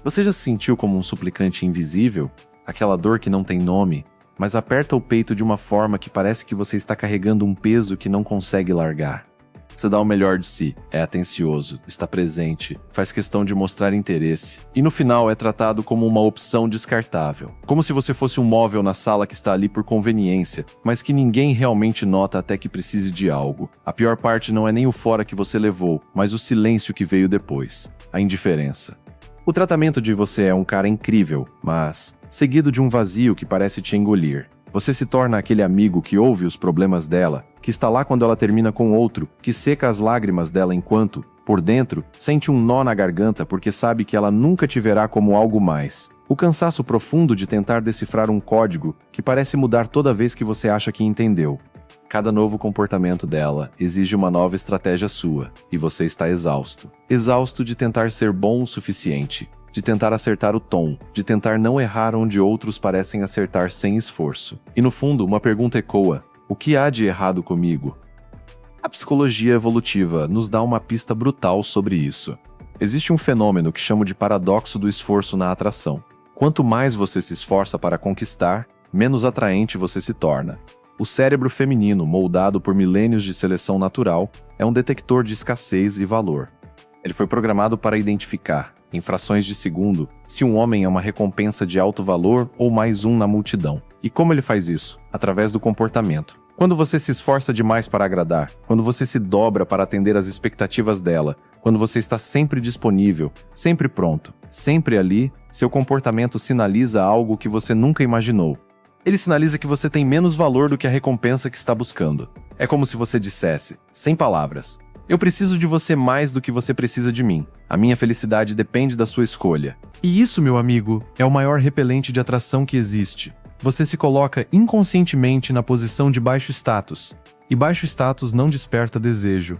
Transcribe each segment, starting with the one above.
Você já se sentiu como um suplicante invisível? Aquela dor que não tem nome, mas aperta o peito de uma forma que parece que você está carregando um peso que não consegue largar. Você dá o melhor de si, é atencioso, está presente, faz questão de mostrar interesse, e no final é tratado como uma opção descartável. Como se você fosse um móvel na sala que está ali por conveniência, mas que ninguém realmente nota até que precise de algo. A pior parte não é nem o fora que você levou, mas o silêncio que veio depois, a indiferença. O tratamento de você é um cara incrível, mas seguido de um vazio que parece te engolir. Você se torna aquele amigo que ouve os problemas dela, que está lá quando ela termina com outro, que seca as lágrimas dela enquanto, por dentro, sente um nó na garganta porque sabe que ela nunca te verá como algo mais. O cansaço profundo de tentar decifrar um código que parece mudar toda vez que você acha que entendeu. Cada novo comportamento dela exige uma nova estratégia sua, e você está exausto. Exausto de tentar ser bom o suficiente, de tentar acertar o tom, de tentar não errar onde outros parecem acertar sem esforço. E no fundo, uma pergunta ecoa: o que há de errado comigo? A psicologia evolutiva nos dá uma pista brutal sobre isso. Existe um fenômeno que chamo de paradoxo do esforço na atração. Quanto mais você se esforça para conquistar, menos atraente você se torna. O cérebro feminino, moldado por milênios de seleção natural, é um detector de escassez e valor. Ele foi programado para identificar, em frações de segundo, se um homem é uma recompensa de alto valor ou mais um na multidão. E como ele faz isso? Através do comportamento. Quando você se esforça demais para agradar, quando você se dobra para atender às expectativas dela, quando você está sempre disponível, sempre pronto, sempre ali, seu comportamento sinaliza algo que você nunca imaginou. Ele sinaliza que você tem menos valor do que a recompensa que está buscando. É como se você dissesse, sem palavras: eu preciso de você mais do que você precisa de mim. A minha felicidade depende da sua escolha. E isso, meu amigo, é o maior repelente de atração que existe. Você se coloca inconscientemente na posição de baixo status. E baixo status não desperta desejo.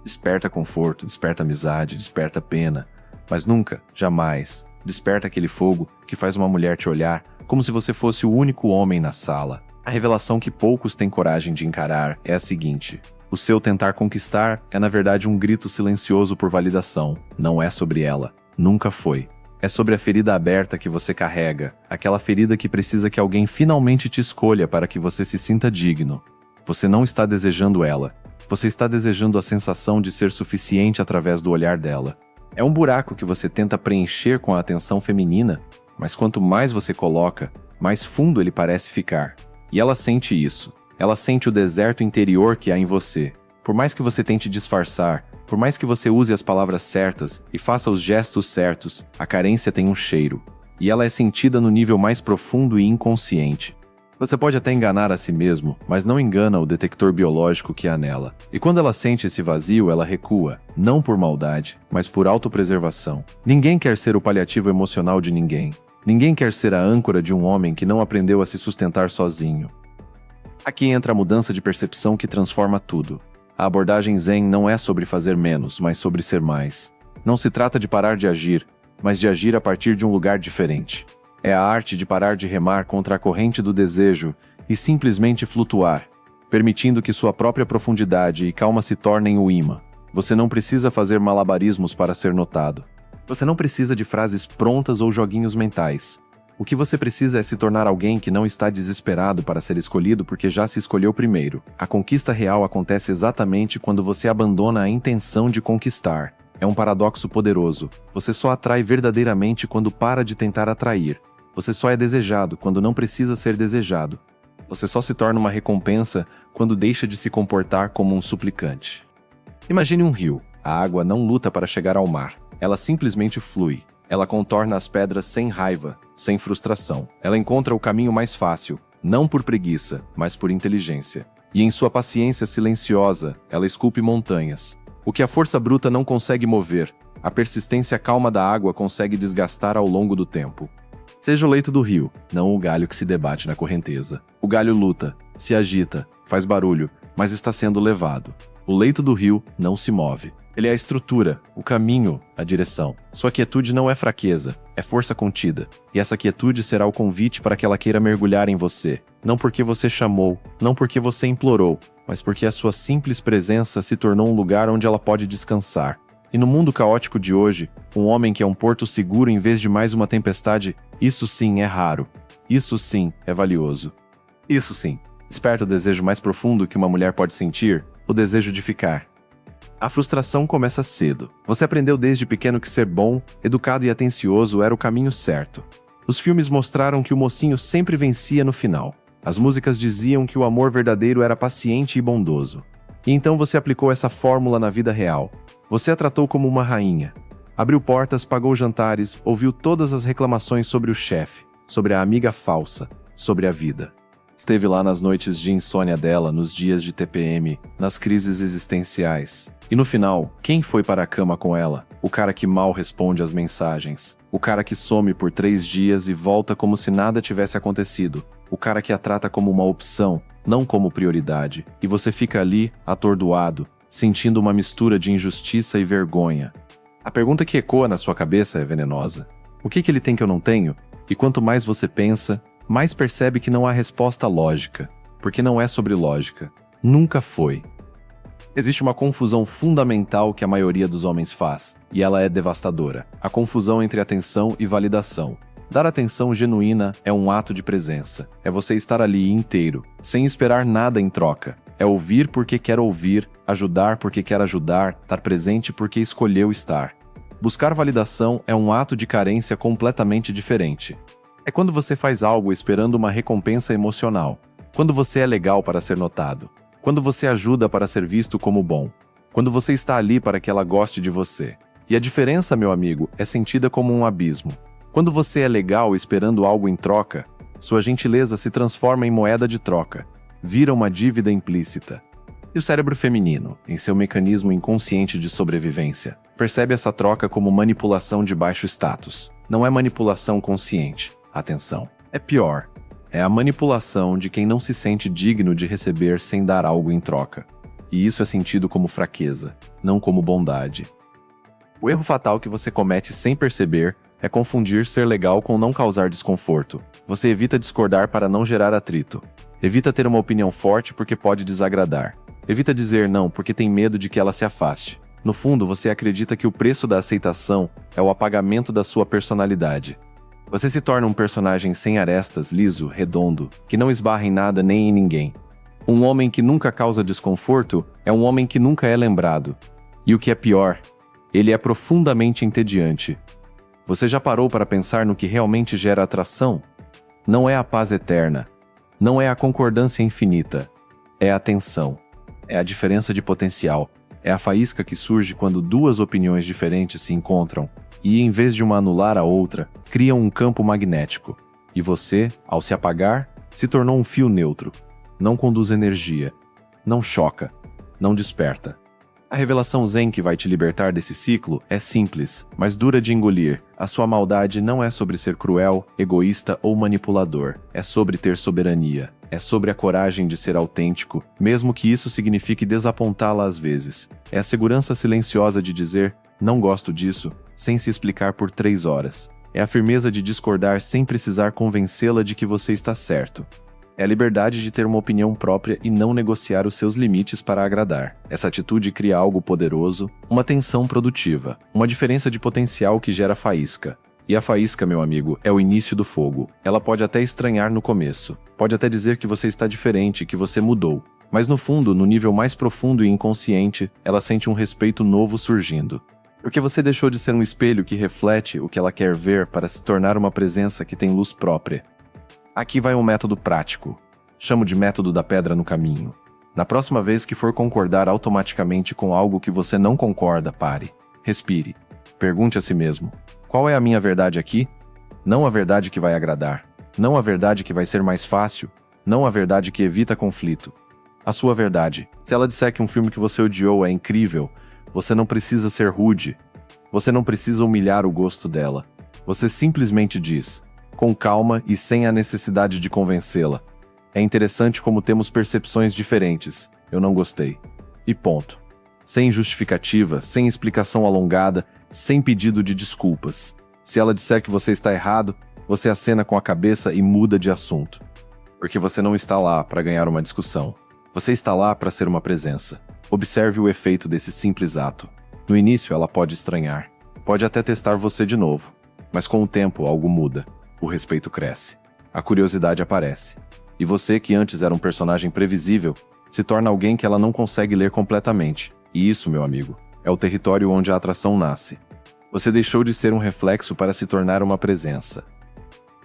Desperta conforto, desperta amizade, desperta pena. Mas nunca, jamais, desperta aquele fogo que faz uma mulher te olhar como se você fosse o único homem na sala. A revelação que poucos têm coragem de encarar é a seguinte: o seu tentar conquistar é na verdade um grito silencioso por validação. Não é sobre ela. Nunca foi. É sobre a ferida aberta que você carrega, aquela ferida que precisa que alguém finalmente te escolha para que você se sinta digno. Você não está desejando ela. Você está desejando a sensação de ser suficiente através do olhar dela. É um buraco que você tenta preencher com a atenção feminina, mas quanto mais você coloca, mais fundo ele parece ficar. E ela sente isso. Ela sente o deserto interior que há em você. Por mais que você tente disfarçar, por mais que você use as palavras certas e faça os gestos certos, a carência tem um cheiro. E ela é sentida no nível mais profundo e inconsciente. Você pode até enganar a si mesmo, mas não engana o detector biológico que há nela. E quando ela sente esse vazio, ela recua, não por maldade, mas por autopreservação. Ninguém quer ser o paliativo emocional de ninguém. Ninguém quer ser a âncora de um homem que não aprendeu a se sustentar sozinho. Aqui entra a mudança de percepção que transforma tudo. A abordagem Zen não é sobre fazer menos, mas sobre ser mais. Não se trata de parar de agir, mas de agir a partir de um lugar diferente. É a arte de parar de remar contra a corrente do desejo e simplesmente flutuar, permitindo que sua própria profundidade e calma se tornem o imã. Você não precisa fazer malabarismos para ser notado. Você não precisa de frases prontas ou joguinhos mentais. O que você precisa é se tornar alguém que não está desesperado para ser escolhido porque já se escolheu primeiro. A conquista real acontece exatamente quando você abandona a intenção de conquistar. É um paradoxo poderoso. Você só atrai verdadeiramente quando para de tentar atrair. Você só é desejado quando não precisa ser desejado. Você só se torna uma recompensa quando deixa de se comportar como um suplicante. Imagine um rio. A água não luta para chegar ao mar. Ela simplesmente flui. Ela contorna as pedras sem raiva, sem frustração. Ela encontra o caminho mais fácil, não por preguiça, mas por inteligência. E em sua paciência silenciosa, ela esculpe montanhas. O que a força bruta não consegue mover, a persistência calma da água consegue desgastar ao longo do tempo. Seja o leito do rio, não o galho que se debate na correnteza. O galho luta, se agita, faz barulho, mas está sendo levado. O leito do rio não se move. Ele é a estrutura, o caminho, a direção. Sua quietude não é fraqueza, é força contida. E essa quietude será o convite para que ela queira mergulhar em você. Não porque você chamou, não porque você implorou, mas porque a sua simples presença se tornou um lugar onde ela pode descansar. E no mundo caótico de hoje, um homem que é um porto seguro em vez de mais uma tempestade, isso sim é raro. Isso sim é valioso. Isso sim, desperta o desejo mais profundo que uma mulher pode sentir, o desejo de ficar. A frustração começa cedo. Você aprendeu desde pequeno que ser bom, educado e atencioso era o caminho certo. Os filmes mostraram que o mocinho sempre vencia no final. As músicas diziam que o amor verdadeiro era paciente e bondoso. E então você aplicou essa fórmula na vida real. Você a tratou como uma rainha. Abriu portas, pagou jantares, ouviu todas as reclamações sobre o chefe, sobre a amiga falsa, sobre a vida. Esteve lá nas noites de insônia dela, nos dias de TPM, nas crises existenciais. E no final, quem foi para a cama com ela? O cara que mal responde às mensagens. O cara que some por 3 dias e volta como se nada tivesse acontecido. O cara que a trata como uma opção, não como prioridade. E você fica ali, atordoado, sentindo uma mistura de injustiça e vergonha. A pergunta que ecoa na sua cabeça é venenosa. O que ele tem que eu não tenho? E quanto mais você pensa, mais percebe que não há resposta lógica, porque não é sobre lógica. Nunca foi. Existe uma confusão fundamental que a maioria dos homens faz, e ela é devastadora. A confusão entre atenção e validação. Dar atenção genuína é um ato de presença. É você estar ali inteiro, sem esperar nada em troca. É ouvir porque quer ouvir, ajudar porque quer ajudar, estar presente porque escolheu estar. Buscar validação é um ato de carência completamente diferente. É quando você faz algo esperando uma recompensa emocional. Quando você é legal para ser notado. Quando você ajuda para ser visto como bom. Quando você está ali para que ela goste de você. E a diferença, meu amigo, é sentida como um abismo. Quando você é legal esperando algo em troca, sua gentileza se transforma em moeda de troca. Vira uma dívida implícita. E o cérebro feminino, em seu mecanismo inconsciente de sobrevivência, percebe essa troca como manipulação de baixo status. Não é manipulação consciente. Atenção. É pior. É a manipulação de quem não se sente digno de receber sem dar algo em troca. E isso é sentido como fraqueza, não como bondade. O erro fatal que você comete sem perceber é confundir ser legal com não causar desconforto. Você evita discordar para não gerar atrito. Evita ter uma opinião forte porque pode desagradar. Evita dizer não porque tem medo de que ela se afaste. No fundo, você acredita que o preço da aceitação é o apagamento da sua personalidade. Você se torna um personagem sem arestas, liso, redondo, que não esbarra em nada nem em ninguém. Um homem que nunca causa desconforto é um homem que nunca é lembrado. E o que é pior, ele é profundamente entediante. Você já parou para pensar no que realmente gera atração? Não é a paz eterna. Não é a concordância infinita. É a tensão. É a diferença de potencial. É a faísca que surge quando duas opiniões diferentes se encontram e, em vez de uma anular a outra, criam um campo magnético. E você, ao se apagar, se tornou um fio neutro. Não conduz energia. Não choca. Não desperta. A revelação zen que vai te libertar desse ciclo é simples, mas dura de engolir. A sua maldade não é sobre ser cruel, egoísta ou manipulador. É sobre ter soberania. É sobre a coragem de ser autêntico, mesmo que isso signifique desapontá-la às vezes. É a segurança silenciosa de dizer, não gosto disso, sem se explicar por 3 horas. É a firmeza de discordar sem precisar convencê-la de que você está certo. É a liberdade de ter uma opinião própria e não negociar os seus limites para agradar. Essa atitude cria algo poderoso, uma tensão produtiva, uma diferença de potencial que gera faísca. E a faísca, meu amigo, é o início do fogo. Ela pode até estranhar no começo. Pode até dizer que você está diferente, que você mudou. Mas no fundo, no nível mais profundo e inconsciente, ela sente um respeito novo surgindo. Porque você deixou de ser um espelho que reflete o que ela quer ver para se tornar uma presença que tem luz própria. Aqui vai um método prático. Chamo de método da pedra no caminho. Na próxima vez que for concordar automaticamente com algo que você não concorda, pare. Respire. Pergunte a si mesmo. Qual é a minha verdade aqui? Não a verdade que vai agradar. Não a verdade que vai ser mais fácil. Não a verdade que evita conflito. A sua verdade. Se ela disser que um filme que você odiou é incrível, você não precisa ser rude. Você não precisa humilhar o gosto dela. Você simplesmente diz, com calma e sem a necessidade de convencê-la. É interessante como temos percepções diferentes. Eu não gostei. E ponto. Sem justificativa, sem explicação alongada, sem pedido de desculpas. Se ela disser que você está errado, você acena com a cabeça e muda de assunto. Porque você não está lá para ganhar uma discussão. Você está lá para ser uma presença. Observe o efeito desse simples ato. No início ela pode estranhar, pode até testar você de novo, mas com o tempo algo muda, o respeito cresce, a curiosidade aparece, e você que antes era um personagem previsível, se torna alguém que ela não consegue ler completamente, e isso, meu amigo, é o território onde a atração nasce. Você deixou de ser um reflexo para se tornar uma presença.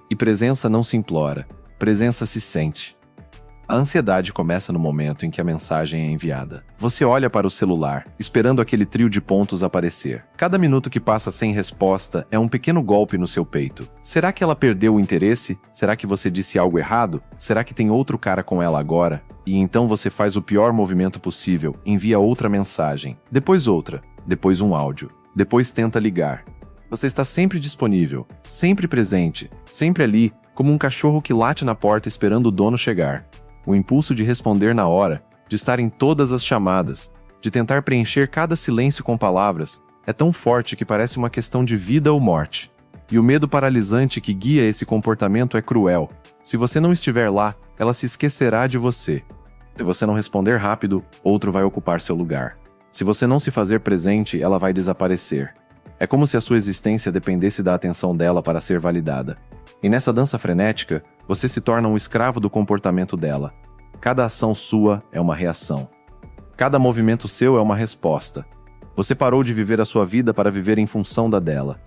E presença não se implora, presença se sente. A ansiedade começa no momento em que a mensagem é enviada. Você olha para o celular, esperando aquele trio de pontos aparecer. Cada minuto que passa sem resposta é um pequeno golpe no seu peito. Será que ela perdeu o interesse? Será que você disse algo errado? Será que tem outro cara com ela agora? E então você faz o pior movimento possível, envia outra mensagem, depois outra, depois um áudio, depois tenta ligar. Você está sempre disponível, sempre presente, sempre ali, como um cachorro que late na porta esperando o dono chegar. O impulso de responder na hora, de estar em todas as chamadas, de tentar preencher cada silêncio com palavras, é tão forte que parece uma questão de vida ou morte. E o medo paralisante que guia esse comportamento é cruel. Se você não estiver lá, ela se esquecerá de você. Se você não responder rápido, outro vai ocupar seu lugar. Se você não se fazer presente, ela vai desaparecer. É como se a sua existência dependesse da atenção dela para ser validada. E nessa dança frenética, você se torna um escravo do comportamento dela. Cada ação sua é uma reação. Cada movimento seu é uma resposta. Você parou de viver a sua vida para viver em função da dela.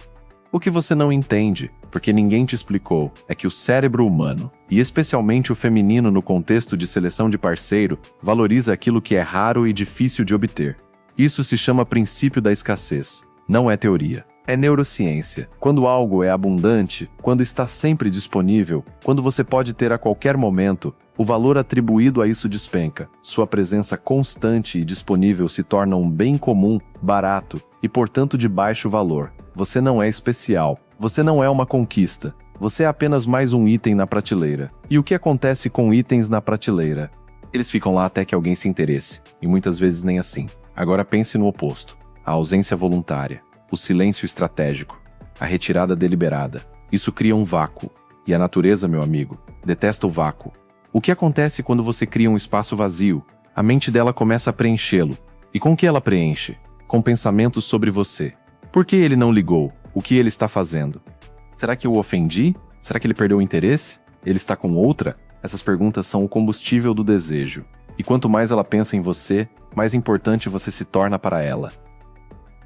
O que você não entende, porque ninguém te explicou, é que o cérebro humano, e especialmente o feminino no contexto de seleção de parceiro, valoriza aquilo que é raro e difícil de obter. Isso se chama princípio da escassez. Não é teoria. É neurociência. Quando algo é abundante, quando está sempre disponível, quando você pode ter a qualquer momento, o valor atribuído a isso despenca. Sua presença constante e disponível se torna um bem comum, barato e, portanto, de baixo valor. Você não é especial. Você não é uma conquista. Você é apenas mais um item na prateleira. E o que acontece com itens na prateleira? Eles ficam lá até que alguém se interesse, e muitas vezes nem assim. Agora pense no oposto. A ausência voluntária. O silêncio estratégico, a retirada deliberada. Isso cria um vácuo. E a natureza, meu amigo, detesta o vácuo. O que acontece quando você cria um espaço vazio? A mente dela começa a preenchê-lo. E com que ela preenche? Com pensamentos sobre você. Por que ele não ligou? O que ele está fazendo? Será que eu o ofendi? Será que ele perdeu o interesse? Ele está com outra? Essas perguntas são o combustível do desejo. E quanto mais ela pensa em você, mais importante você se torna para ela.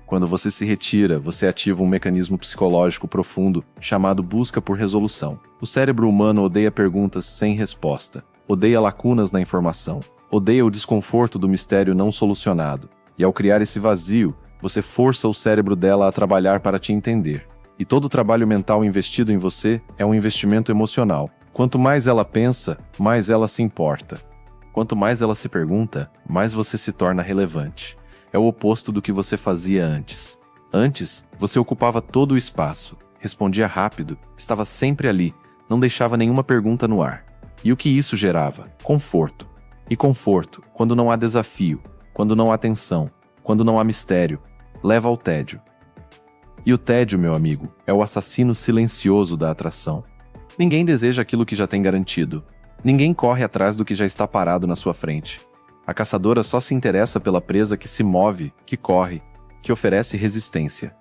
Quando você se retira, você ativa um mecanismo psicológico profundo chamado busca por resolução. O cérebro humano odeia perguntas sem resposta, odeia lacunas na informação, odeia o desconforto do mistério não solucionado. E ao criar esse vazio, você força o cérebro dela a trabalhar para te entender. E todo o trabalho mental investido em você é um investimento emocional. Quanto mais ela pensa, mais ela se importa. Quanto mais ela se pergunta, mais você se torna relevante. É o oposto do que você fazia antes. Antes, você ocupava todo o espaço, respondia rápido, estava sempre ali, não deixava nenhuma pergunta no ar. E o que isso gerava? Conforto. E conforto, quando não há desafio, quando não há tensão, quando não há mistério, leva ao tédio. E o tédio, meu amigo, é o assassino silencioso da atração. Ninguém deseja aquilo que já tem garantido. Ninguém corre atrás do que já está parado na sua frente. A caçadora só se interessa pela presa que se move, que corre, que oferece resistência.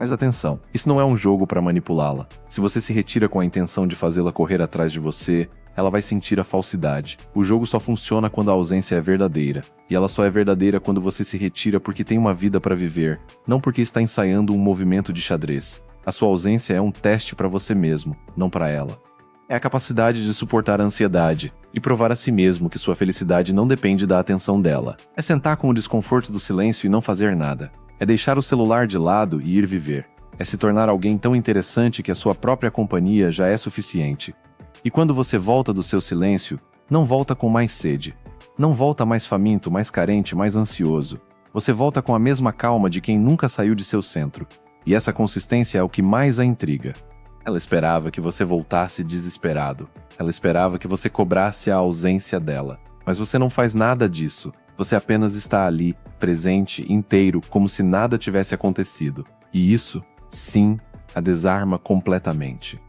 Mas atenção, isso não é um jogo para manipulá-la. Se você se retira com a intenção de fazê-la correr atrás de você, ela vai sentir a falsidade. O jogo só funciona quando a ausência é verdadeira. E ela só é verdadeira quando você se retira porque tem uma vida para viver, não porque está ensaiando um movimento de xadrez. A sua ausência é um teste para você mesmo, não para ela. É a capacidade de suportar a ansiedade e provar a si mesmo que sua felicidade não depende da atenção dela. É sentar com o desconforto do silêncio e não fazer nada. É deixar o celular de lado e ir viver. É se tornar alguém tão interessante que a sua própria companhia já é suficiente. E quando você volta do seu silêncio, não volta com mais sede. Não volta mais faminto, mais carente, mais ansioso. Você volta com a mesma calma de quem nunca saiu de seu centro. E essa consistência é o que mais a intriga. Ela esperava que você voltasse desesperado. Ela esperava que você cobrasse a ausência dela. Mas você não faz nada disso. Você apenas está ali, presente, inteiro, como se nada tivesse acontecido. E isso, sim, a desarma completamente.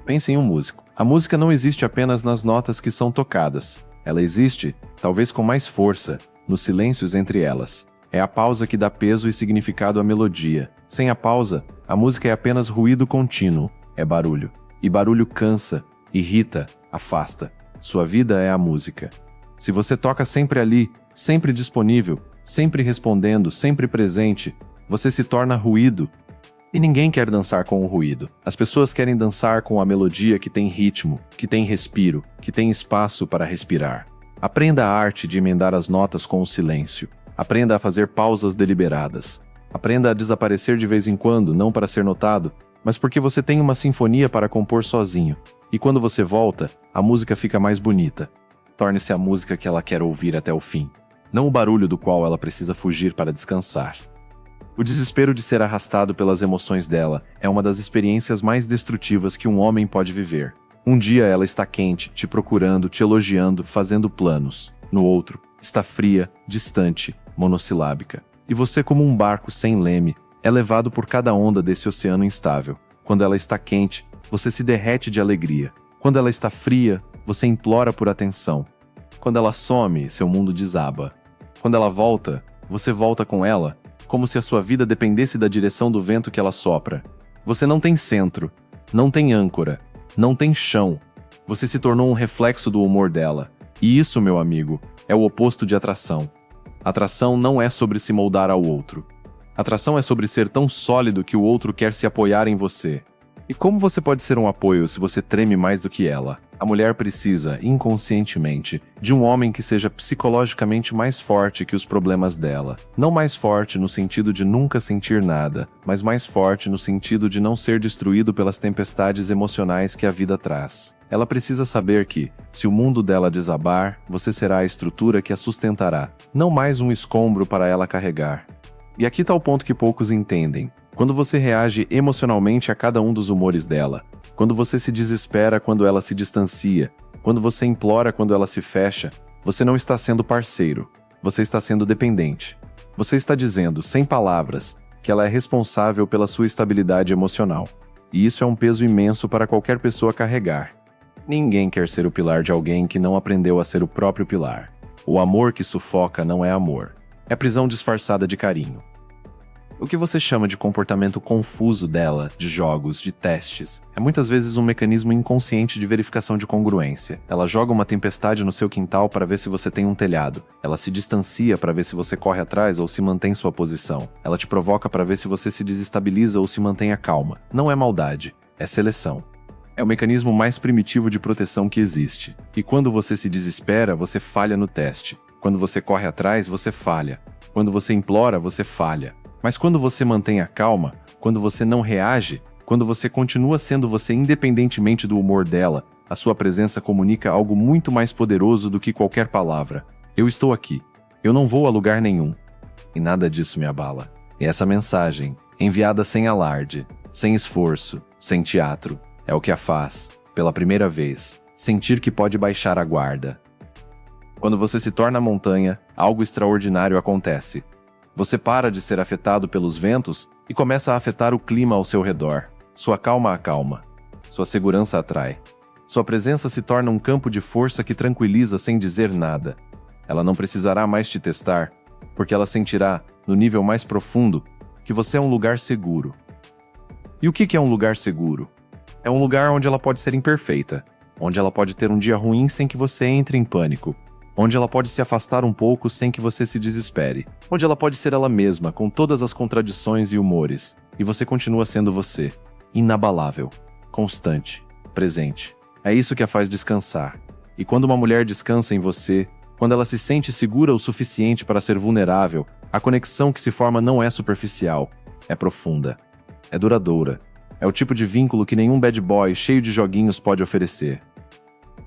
Pense em um músico. A música não existe apenas nas notas que são tocadas. Ela existe, talvez com mais força, nos silêncios entre elas. É a pausa que dá peso e significado à melodia. Sem a pausa, a música é apenas ruído contínuo, é barulho. E barulho cansa, irrita, afasta. Sua vida é a música. Se você toca sempre ali, sempre disponível, sempre respondendo, sempre presente, você se torna ruído. E ninguém quer dançar com o ruído. As pessoas querem dançar com a melodia que tem ritmo, que tem respiro, que tem espaço para respirar. Aprenda a arte de emendar as notas com o silêncio. Aprenda a fazer pausas deliberadas. Aprenda a desaparecer de vez em quando, não para ser notado, mas porque você tem uma sinfonia para compor sozinho. E quando você volta, a música fica mais bonita. Torne-se a música que ela quer ouvir até o fim, não o barulho do qual ela precisa fugir para descansar. O desespero de ser arrastado pelas emoções dela é uma das experiências mais destrutivas que um homem pode viver. Um dia ela está quente, te procurando, te elogiando, fazendo planos. No outro, está fria, distante, monossilábica. E você, como um barco sem leme, é levado por cada onda desse oceano instável. Quando ela está quente, você se derrete de alegria. Quando ela está fria, você implora por atenção. Quando ela some, seu mundo desaba. Quando ela volta, você volta com ela, como se a sua vida dependesse da direção do vento que ela sopra. Você não tem centro, não tem âncora, não tem chão. Você se tornou um reflexo do humor dela. E isso, meu amigo, é o oposto de atração. Atração não é sobre se moldar ao outro. Atração é sobre ser tão sólido que o outro quer se apoiar em você. E como você pode ser um apoio se você treme mais do que ela? A mulher precisa, inconscientemente, de um homem que seja psicologicamente mais forte que os problemas dela. Não mais forte no sentido de nunca sentir nada, mas mais forte no sentido de não ser destruído pelas tempestades emocionais que a vida traz. Ela precisa saber que, se o mundo dela desabar, você será a estrutura que a sustentará, não mais um escombro para ela carregar. E aqui está o ponto que poucos entendem. Quando você reage emocionalmente a cada um dos humores dela, quando você se desespera quando ela se distancia, quando você implora quando ela se fecha, você não está sendo parceiro, você está sendo dependente. Você está dizendo, sem palavras, que ela é responsável pela sua estabilidade emocional. E isso é um peso imenso para qualquer pessoa carregar. Ninguém quer ser o pilar de alguém que não aprendeu a ser o próprio pilar. O amor que sufoca não é amor. É prisão disfarçada de carinho. O que você chama de comportamento confuso dela, de jogos, de testes, é muitas vezes um mecanismo inconsciente de verificação de congruência. Ela joga uma tempestade no seu quintal para ver se você tem um telhado. Ela se distancia para ver se você corre atrás ou se mantém sua posição. Ela te provoca para ver se você se desestabiliza ou se mantém calma. Não é maldade, é seleção. É o mecanismo mais primitivo de proteção que existe. E quando você se desespera, você falha no teste. Quando você corre atrás, você falha. Quando você implora, você falha. Mas quando você mantém a calma, quando você não reage, quando você continua sendo você independentemente do humor dela, a sua presença comunica algo muito mais poderoso do que qualquer palavra. Eu estou aqui. Eu não vou a lugar nenhum. E nada disso me abala. E essa mensagem, enviada sem alarde, sem esforço, sem teatro, é o que a faz, pela primeira vez, sentir que pode baixar a guarda. Quando você se torna montanha, algo extraordinário acontece. Você para de ser afetado pelos ventos e começa a afetar o clima ao seu redor. Sua calma acalma. Sua segurança atrai. Sua presença se torna um campo de força que tranquiliza sem dizer nada. Ela não precisará mais te testar, porque ela sentirá, no nível mais profundo, que você é um lugar seguro. E o que é um lugar seguro? É um lugar onde ela pode ser imperfeita, onde ela pode ter um dia ruim sem que você entre em pânico, onde ela pode se afastar um pouco sem que você se desespere, onde ela pode ser ela mesma, com todas as contradições e humores, e você continua sendo você, inabalável, constante, presente. É isso que a faz descansar. E quando uma mulher descansa em você, quando ela se sente segura o suficiente para ser vulnerável, a conexão que se forma não é superficial, é profunda, é duradoura. É o tipo de vínculo que nenhum bad boy cheio de joguinhos pode oferecer.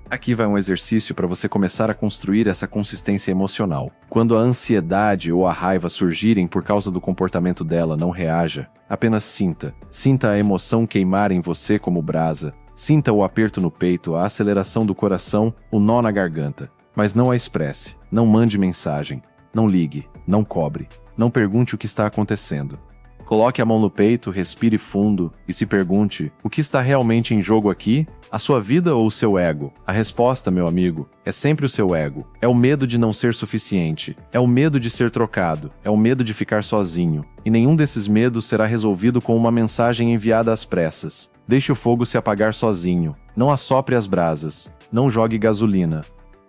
Aqui vai um exercício para você começar a construir essa consistência emocional. Quando a ansiedade ou a raiva surgirem por causa do comportamento dela, não reaja. Apenas sinta. Sinta a emoção queimar em você como brasa. Sinta o aperto no peito, a aceleração do coração, o nó na garganta. Mas não a expresse. Não mande mensagem. Não ligue. Não cobre. Não pergunte o que está acontecendo. Coloque a mão no peito, respire fundo e se pergunte: o que está realmente em jogo aqui? A sua vida ou o seu ego? A resposta, meu amigo, é sempre o seu ego. É o medo de não ser suficiente. É o medo de ser trocado. É o medo de ficar sozinho. E nenhum desses medos será resolvido com uma mensagem enviada às pressas. Deixe o fogo se apagar sozinho. Não assopre as brasas. Não jogue gasolina.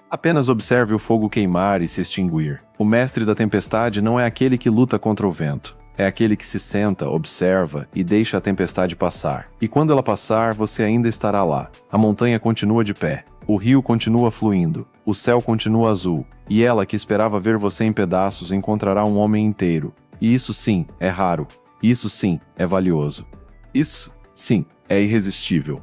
Apenas observe o fogo queimar e se extinguir. O mestre da tempestade não é aquele que luta contra o vento. É aquele que se senta, observa e deixa a tempestade passar. E quando ela passar, você ainda estará lá. A montanha continua de pé. O rio continua fluindo. O céu continua azul. E ela, que esperava ver você em pedaços, encontrará um homem inteiro. E isso sim, é raro. Isso sim, é valioso. Isso, sim, é irresistível.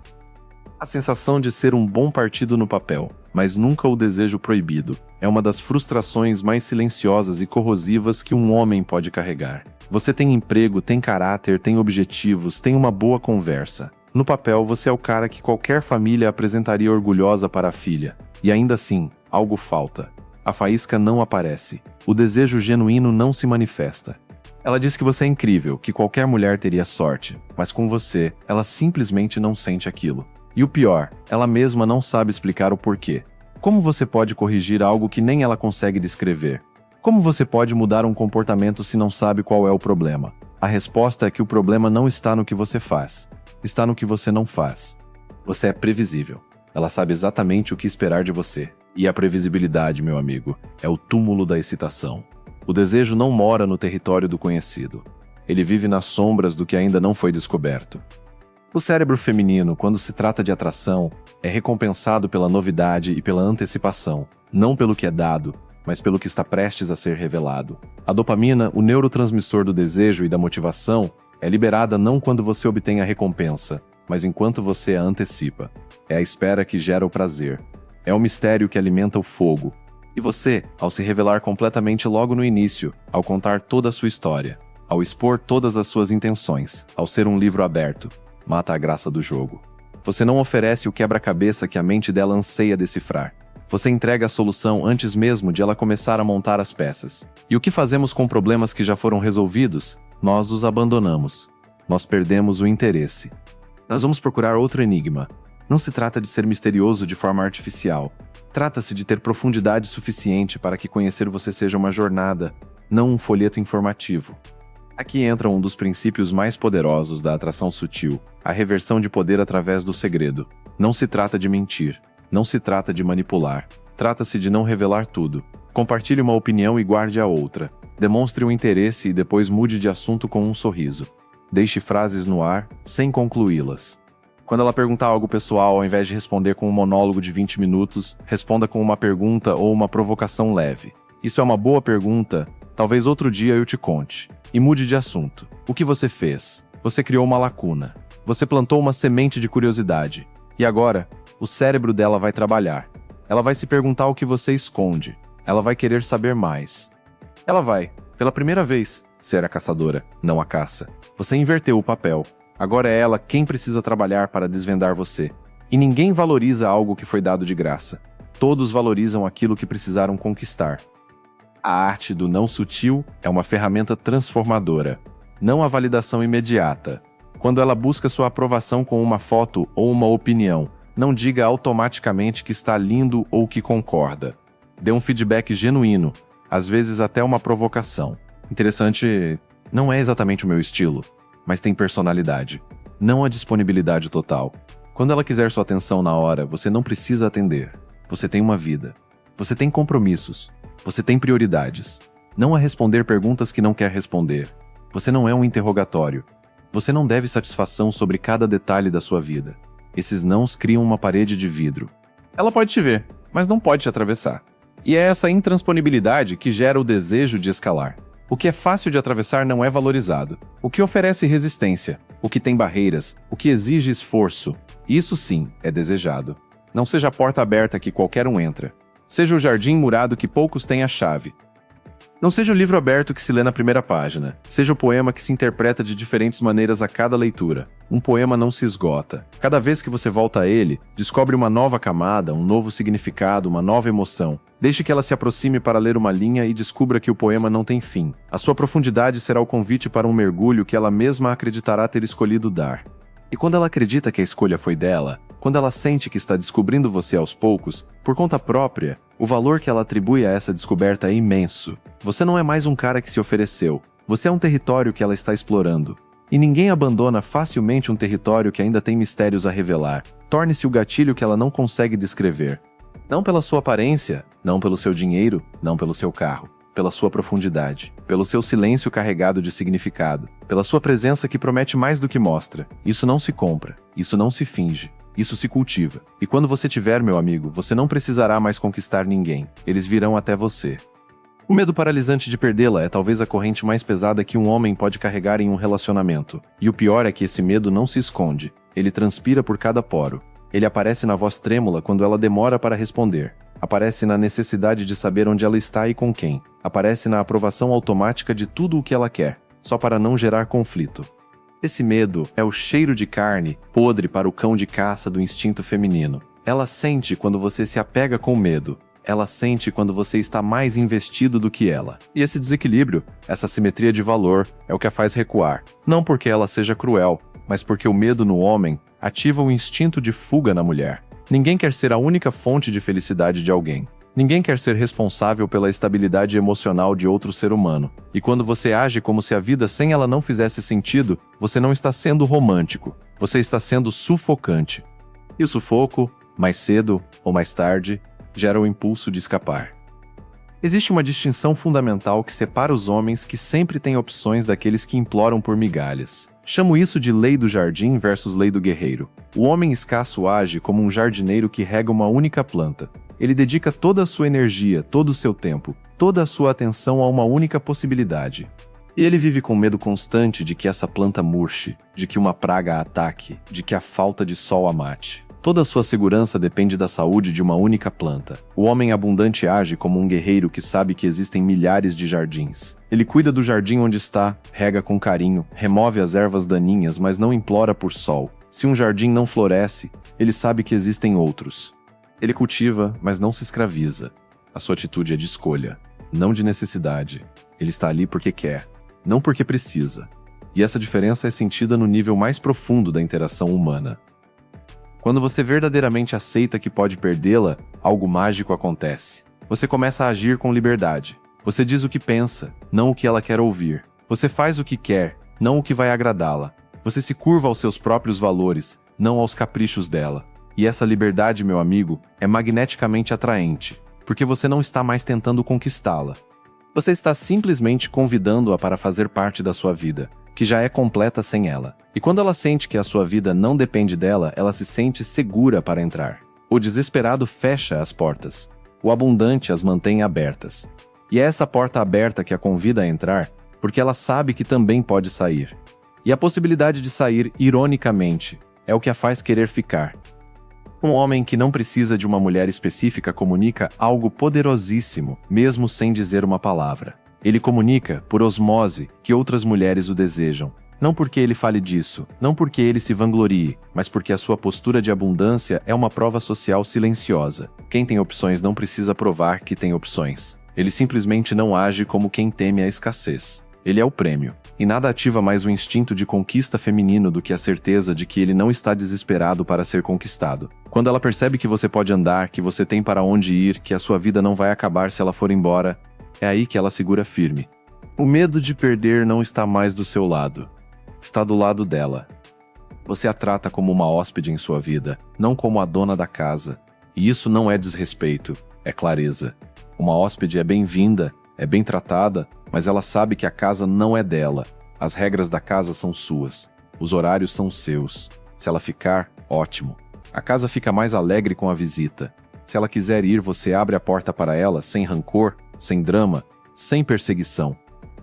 A sensação de ser um bom partido no papel, mas nunca o desejo proibido, é uma das frustrações mais silenciosas e corrosivas que um homem pode carregar. Você tem emprego, tem caráter, tem objetivos, tem uma boa conversa. No papel, você é o cara que qualquer família apresentaria orgulhosa para a filha. E ainda assim, algo falta. A faísca não aparece. O desejo genuíno não se manifesta. Ela diz que você é incrível, que qualquer mulher teria sorte, mas com você, ela simplesmente não sente aquilo. E o pior, ela mesma não sabe explicar o porquê. Como você pode corrigir algo que nem ela consegue descrever? Como você pode mudar um comportamento se não sabe qual é o problema? A resposta é que o problema não está no que você faz. Está no que você não faz. Você é previsível. Ela sabe exatamente o que esperar de você. E a previsibilidade, meu amigo, é o túmulo da excitação. O desejo não mora no território do conhecido. Ele vive nas sombras do que ainda não foi descoberto. O cérebro feminino, quando se trata de atração, é recompensado pela novidade e pela antecipação, não pelo que é dado, mas pelo que está prestes a ser revelado. A dopamina, o neurotransmissor do desejo e da motivação, é liberada não quando você obtém a recompensa, mas enquanto você a antecipa. É a espera que gera o prazer. É o mistério que alimenta o fogo. E você, ao se revelar completamente logo no início, ao contar toda a sua história, ao expor todas as suas intenções, ao ser um livro aberto, mata a graça do jogo. Você não oferece o quebra-cabeça que a mente dela anseia decifrar. Você entrega a solução antes mesmo de ela começar a montar as peças. E o que fazemos com problemas que já foram resolvidos? Nós os abandonamos. Nós perdemos o interesse. Nós vamos procurar outro enigma. Não se trata de ser misterioso de forma artificial. Trata-se de ter profundidade suficiente para que conhecer você seja uma jornada, não um folheto informativo. Aqui entra um dos princípios mais poderosos da atração sutil, a reversão de poder através do segredo. Não se trata de mentir. Não se trata de manipular. Trata-se de não revelar tudo. Compartilhe uma opinião e guarde a outra. Demonstre um interesse e depois mude de assunto com um sorriso. Deixe frases no ar, sem concluí-las. Quando ela perguntar algo pessoal, ao invés de responder com um monólogo de 20 minutos, responda com uma pergunta ou uma provocação leve. Isso é uma boa pergunta? Talvez outro dia eu te conte. E mude de assunto. O que você fez? Você criou uma lacuna. Você plantou uma semente de curiosidade. E agora, o cérebro dela vai trabalhar. Ela vai se perguntar o que você esconde. Ela vai querer saber mais. Ela vai, pela primeira vez, ser a caçadora, não a caça. Você inverteu o papel. Agora é ela quem precisa trabalhar para desvendar você. E ninguém valoriza algo que foi dado de graça. Todos valorizam aquilo que precisaram conquistar. A arte do não sutil é uma ferramenta transformadora, não a validação imediata. Quando ela busca sua aprovação com uma foto ou uma opinião, não diga automaticamente que está lindo ou que concorda. Dê um feedback genuíno, às vezes até uma provocação. Interessante, não é exatamente o meu estilo, mas tem personalidade. Não a disponibilidade total. Quando ela quiser sua atenção na hora, você não precisa atender. Você tem uma vida. Você tem compromissos. Você tem prioridades. Não a responder perguntas que não quer responder. Você não é um interrogatório. Você não deve satisfação sobre cada detalhe da sua vida. Esses nãos criam uma parede de vidro. Ela pode te ver, mas não pode te atravessar. E é essa intransponibilidade que gera o desejo de escalar. O que é fácil de atravessar não é valorizado. O que oferece resistência, o que tem barreiras, o que exige esforço, isso sim é desejado. Não seja a porta aberta que qualquer um entra. Seja o jardim murado que poucos têm a chave. Não seja o livro aberto que se lê na primeira página. Seja o poema que se interpreta de diferentes maneiras a cada leitura. Um poema não se esgota. Cada vez que você volta a ele, descobre uma nova camada, um novo significado, uma nova emoção. Deixe que ela se aproxime para ler uma linha e descubra que o poema não tem fim. A sua profundidade será o convite para um mergulho que ela mesma acreditará ter escolhido dar. E quando ela acredita que a escolha foi dela, quando ela sente que está descobrindo você aos poucos, por conta própria, o valor que ela atribui a essa descoberta é imenso. Você não é mais um cara que se ofereceu. Você é um território que ela está explorando. E ninguém abandona facilmente um território que ainda tem mistérios a revelar. Torne-se o gatilho que ela não consegue descrever. Não pela sua aparência, não pelo seu dinheiro, não pelo seu carro. Pela sua profundidade, pelo seu silêncio carregado de significado, pela sua presença que promete mais do que mostra. Isso não se compra, isso não se finge, isso se cultiva. E quando você tiver, meu amigo, você não precisará mais conquistar ninguém. Eles virão até você. O medo paralisante de perdê-la é talvez a corrente mais pesada que um homem pode carregar em um relacionamento. E o pior é que esse medo não se esconde. Ele transpira por cada poro. Ele aparece na voz trêmula quando ela demora para responder. Aparece na necessidade de saber onde ela está e com quem. Aparece na aprovação automática de tudo o que ela quer, só para não gerar conflito. Esse medo é o cheiro de carne podre para o cão de caça do instinto feminino. Ela sente quando você se apega com medo. Ela sente quando você está mais investido do que ela. E esse desequilíbrio, essa simetria de valor, é o que a faz recuar. Não porque ela seja cruel, mas porque o medo no homem ativa o instinto de fuga na mulher. Ninguém quer ser a única fonte de felicidade de alguém. Ninguém quer ser responsável pela estabilidade emocional de outro ser humano. E quando você age como se a vida sem ela não fizesse sentido, você não está sendo romântico. Você está sendo sufocante. E o sufoco, mais cedo ou mais tarde, gera o impulso de escapar. Existe uma distinção fundamental que separa os homens que sempre têm opções daqueles que imploram por migalhas. Chamo isso de lei do jardim versus lei do guerreiro. O homem escasso age como um jardineiro que rega uma única planta. Ele dedica toda a sua energia, todo o seu tempo, toda a sua atenção a uma única possibilidade. E ele vive com medo constante de que essa planta murche, de que uma praga a ataque, de que a falta de sol a mate. Toda a sua segurança depende da saúde de uma única planta. O homem abundante age como um guerreiro que sabe que existem milhares de jardins. Ele cuida do jardim onde está, rega com carinho, remove as ervas daninhas, mas não implora por sol. Se um jardim não floresce, ele sabe que existem outros. Ele cultiva, mas não se escraviza. A sua atitude é de escolha, não de necessidade. Ele está ali porque quer, não porque precisa. E essa diferença é sentida no nível mais profundo da interação humana. Quando você verdadeiramente aceita que pode perdê-la, algo mágico acontece. Você começa a agir com liberdade. Você diz o que pensa, não o que ela quer ouvir. Você faz o que quer, não o que vai agradá-la. Você se curva aos seus próprios valores, não aos caprichos dela. E essa liberdade, meu amigo, é magneticamente atraente, porque você não está mais tentando conquistá-la. Você está simplesmente convidando-a para fazer parte da sua vida, que já é completa sem ela. E quando ela sente que a sua vida não depende dela, ela se sente segura para entrar. O desesperado fecha as portas. O abundante as mantém abertas. E é essa porta aberta que a convida a entrar, porque ela sabe que também pode sair. E a possibilidade de sair, ironicamente, é o que a faz querer ficar. Um homem que não precisa de uma mulher específica comunica algo poderosíssimo, mesmo sem dizer uma palavra. Ele comunica, por osmose, que outras mulheres o desejam. Não porque ele fale disso, não porque ele se vanglorie, mas porque a sua postura de abundância é uma prova social silenciosa. Quem tem opções não precisa provar que tem opções. Ele simplesmente não age como quem teme a escassez. Ele é o prêmio. E nada ativa mais o instinto de conquista feminino do que a certeza de que ele não está desesperado para ser conquistado. Quando ela percebe que você pode andar, que você tem para onde ir, que a sua vida não vai acabar se ela for embora, é aí que ela segura firme. O medo de perder não está mais do seu lado. Está do lado dela. Você a trata como uma hóspede em sua vida, não como a dona da casa. E isso não é desrespeito, é clareza. Uma hóspede é bem-vinda, é bem tratada, mas ela sabe que a casa não é dela. As regras da casa são suas. Os horários são seus. Se ela ficar, ótimo. A casa fica mais alegre com a visita. Se ela quiser ir, você abre a porta para ela, sem rancor, sem drama, sem perseguição.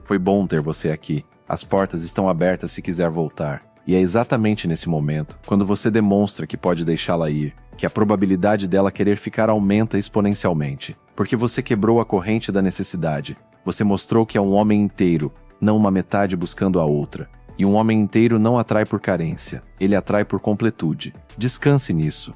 Foi bom ter você aqui. As portas estão abertas se quiser voltar. E é exatamente nesse momento, quando você demonstra que pode deixá-la ir, que a probabilidade dela querer ficar aumenta exponencialmente. Porque você quebrou a corrente da necessidade. Você mostrou que é um homem inteiro, não uma metade buscando a outra. E um homem inteiro não atrai por carência, ele atrai por completude. Descanse nisso.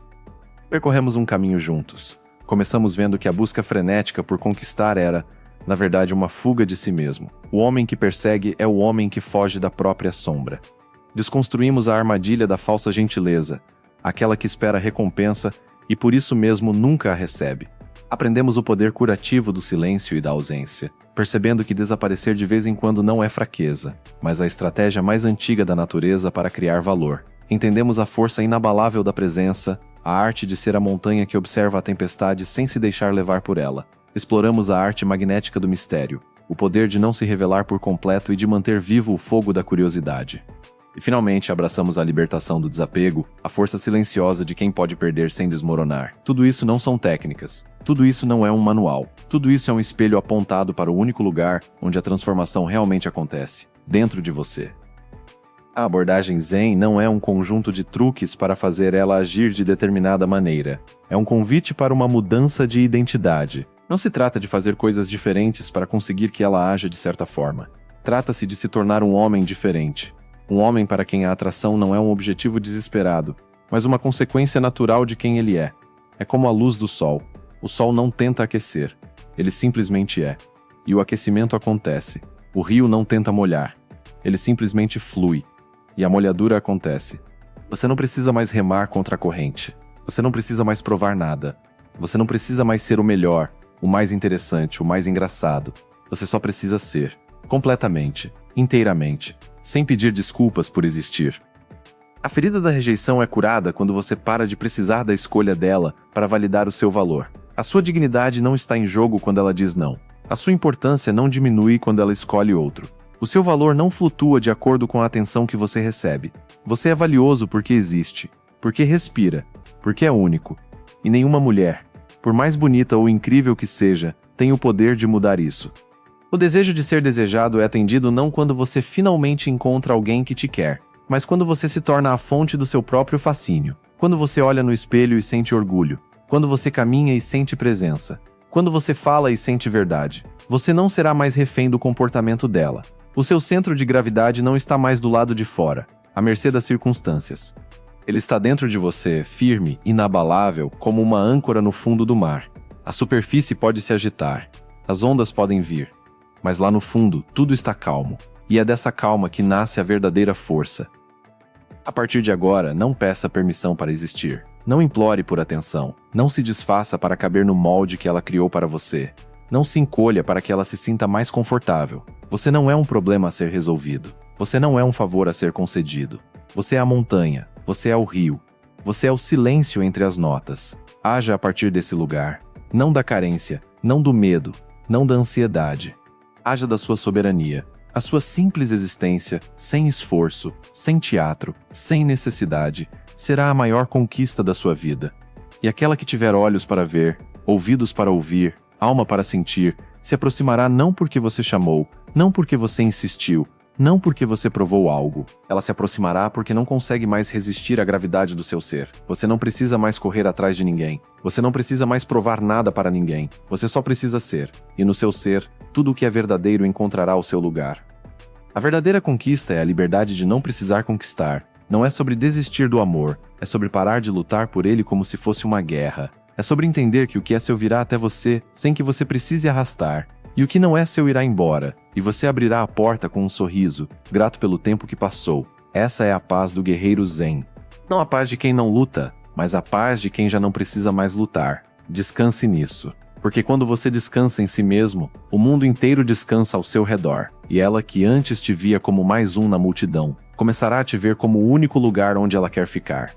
Percorremos um caminho juntos. Começamos vendo que a busca frenética por conquistar era, na verdade, uma fuga de si mesmo. O homem que persegue é o homem que foge da própria sombra. Desconstruímos a armadilha da falsa gentileza, aquela que espera recompensa e por isso mesmo nunca a recebe. Aprendemos o poder curativo do silêncio e da ausência, percebendo que desaparecer de vez em quando não é fraqueza, mas a estratégia mais antiga da natureza para criar valor. Entendemos a força inabalável da presença, a arte de ser a montanha que observa a tempestade sem se deixar levar por ela. Exploramos a arte magnética do mistério, o poder de não se revelar por completo e de manter vivo o fogo da curiosidade. E finalmente abraçamos a libertação do desapego, a força silenciosa de quem pode perder sem desmoronar. Tudo isso não são técnicas. Tudo isso não é um manual. Tudo isso é um espelho apontado para o único lugar onde a transformação realmente acontece, dentro de você. A abordagem Zen não é um conjunto de truques para fazer ela agir de determinada maneira. É um convite para uma mudança de identidade. Não se trata de fazer coisas diferentes para conseguir que ela haja de certa forma. Trata-se de se tornar um homem diferente. Um homem para quem a atração não é um objetivo desesperado, mas uma consequência natural de quem ele é. É como a luz do sol. O sol não tenta aquecer. Ele simplesmente é. E o aquecimento acontece. O rio não tenta molhar. Ele simplesmente flui. E a molhadura acontece. Você não precisa mais remar contra a corrente. Você não precisa mais provar nada. Você não precisa mais ser o melhor, o mais interessante, o mais engraçado. Você só precisa ser. Completamente. Inteiramente. Sem pedir desculpas por existir. A ferida da rejeição é curada quando você para de precisar da escolha dela para validar o seu valor. A sua dignidade não está em jogo quando ela diz não. A sua importância não diminui quando ela escolhe outro. O seu valor não flutua de acordo com a atenção que você recebe. Você é valioso porque existe, porque respira, porque é único. E nenhuma mulher, por mais bonita ou incrível que seja, tem o poder de mudar isso. O desejo de ser desejado é atendido não quando você finalmente encontra alguém que te quer, mas quando você se torna a fonte do seu próprio fascínio. Quando você olha no espelho e sente orgulho. Quando você caminha e sente presença. Quando você fala e sente verdade. Você não será mais refém do comportamento dela. O seu centro de gravidade não está mais do lado de fora, à mercê das circunstâncias. Ele está dentro de você, firme, inabalável, como uma âncora no fundo do mar. A superfície pode se agitar. As ondas podem vir. Mas lá no fundo, tudo está calmo. E é dessa calma que nasce a verdadeira força. A partir de agora, não peça permissão para existir. Não implore por atenção. Não se desfaça para caber no molde que ela criou para você. Não se encolha para que ela se sinta mais confortável. Você não é um problema a ser resolvido. Você não é um favor a ser concedido. Você é a montanha. Você é o rio. Você é o silêncio entre as notas. Haja a partir desse lugar. Não da carência, não do medo, não da ansiedade. Haja da sua soberania, a sua simples existência, sem esforço, sem teatro, sem necessidade, será a maior conquista da sua vida. E aquela que tiver olhos para ver, ouvidos para ouvir, alma para sentir, se aproximará não porque você chamou, não porque você insistiu, não porque você provou algo. Ela se aproximará porque não consegue mais resistir à gravidade do seu ser. Você não precisa mais correr atrás de ninguém. Você não precisa mais provar nada para ninguém. Você só precisa ser. E no seu ser, tudo o que é verdadeiro encontrará o seu lugar. A verdadeira conquista é a liberdade de não precisar conquistar. Não é sobre desistir do amor. É sobre parar de lutar por ele como se fosse uma guerra. É sobre entender que o que é seu virá até você, sem que você precise arrastar. E o que não é seu irá embora, e você abrirá a porta com um sorriso, grato pelo tempo que passou. Essa é a paz do guerreiro Zen. Não a paz de quem não luta, mas a paz de quem já não precisa mais lutar. Descanse nisso. Porque quando você descansa em si mesmo, o mundo inteiro descansa ao seu redor. E ela que antes te via como mais um na multidão, começará a te ver como o único lugar onde ela quer ficar.